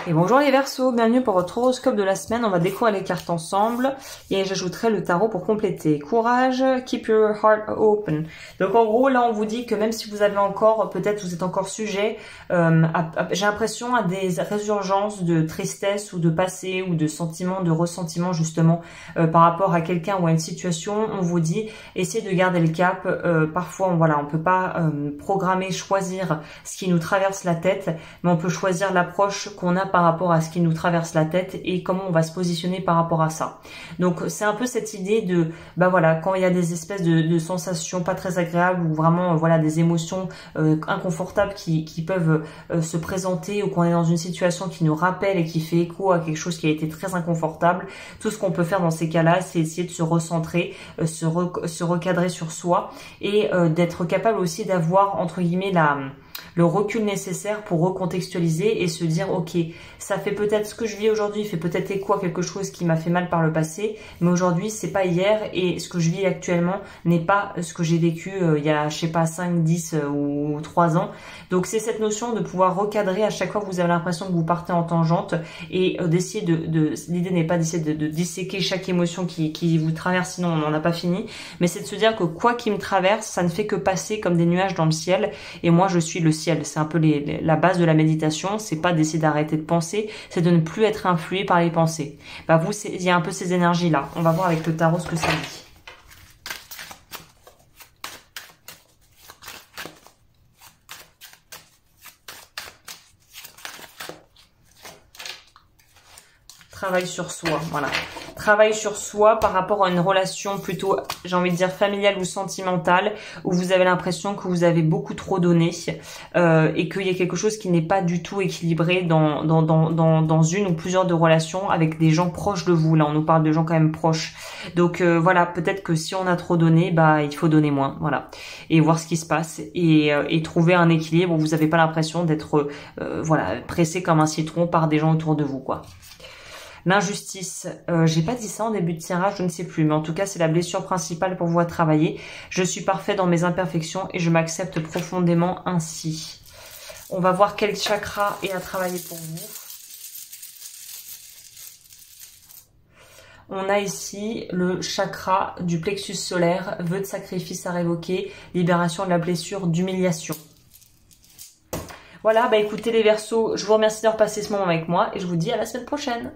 Et bonjour les Verseaux, bienvenue pour votre horoscope de la semaine. On va découvrir les cartes ensemble et j'ajouterai le tarot pour compléter. Courage, keep your heart open. Donc en gros là on vous dit que même si vous avez encore, peut-être vous êtes encore sujet, j'ai l'impression à des résurgences de tristesse ou de passé ou de sentiments, de ressentiment justement par rapport à quelqu'un ou à une situation. On vous dit essayez de garder le cap. Parfois on peut pas programmer, choisir ce qui nous traverse la tête, mais on peut choisir l'approche qu'on a par rapport à ce qui nous traverse la tête et comment on va se positionner par rapport à ça. Donc c'est un peu cette idée de quand il y a des espèces de sensations pas très agréables ou vraiment des émotions inconfortables qui peuvent se présenter, ou qu'on est dans une situation qui nous rappelle et qui fait écho à quelque chose qui a été très inconfortable. Tout ce qu'on peut faire dans ces cas-là, c'est essayer de se recentrer, se recadrer sur soi et d'être capable aussi d'avoir entre guillemets le recul nécessaire pour recontextualiser et se dire ok, ça fait peut-être ce que je vis aujourd'hui fait peut-être écho à quelque chose qui m'a fait mal par le passé, mais aujourd'hui c'est pas hier et ce que je vis actuellement n'est pas ce que j'ai vécu il y a je sais pas 5, 10 ou 3 ans. Donc c'est cette notion de pouvoir recadrer à chaque fois que vous avez l'impression que vous partez en tangente et d'essayer l'idée n'est pas d'essayer de disséquer chaque émotion qui vous traverse, sinon on n'en a pas fini, mais c'est de se dire que quoi qui me traverse, ça ne fait que passer comme des nuages dans le ciel et moi je suis le ciel. C'est un peu la base de la méditation, c'est pas d'essayer d'arrêter de penser, c'est de ne plus être influé par les pensées. Vous, il y a un peu ces énergies-là. On va voir avec le tarot ce que ça dit. Travail sur soi, voilà. Travail sur soi par rapport à une relation plutôt, j'ai envie de dire, familiale ou sentimentale, où vous avez l'impression que vous avez beaucoup trop donné et qu'il y a quelque chose qui n'est pas du tout équilibré dans une ou plusieurs de relations avec des gens proches de vous. Là, on nous parle de gens quand même proches. Donc voilà, peut-être que si on a trop donné, il faut donner moins, voilà. Et voir ce qui se passe et trouver un équilibre où vous n'avez pas l'impression d'être pressé comme un citron par des gens autour de vous, quoi. L'injustice, j'ai pas dit ça en début de tirage, je ne sais plus, mais en tout cas c'est la blessure principale pour vous à travailler. Je suis parfait dans mes imperfections et je m'accepte profondément ainsi. On va voir quel chakra est à travailler pour vous. On a ici le chakra du plexus solaire, vœu de sacrifice à révoquer, libération de la blessure d'humiliation. Voilà, écoutez les Verseaux, je vous remercie d'avoir passé ce moment avec moi et je vous dis à la semaine prochaine.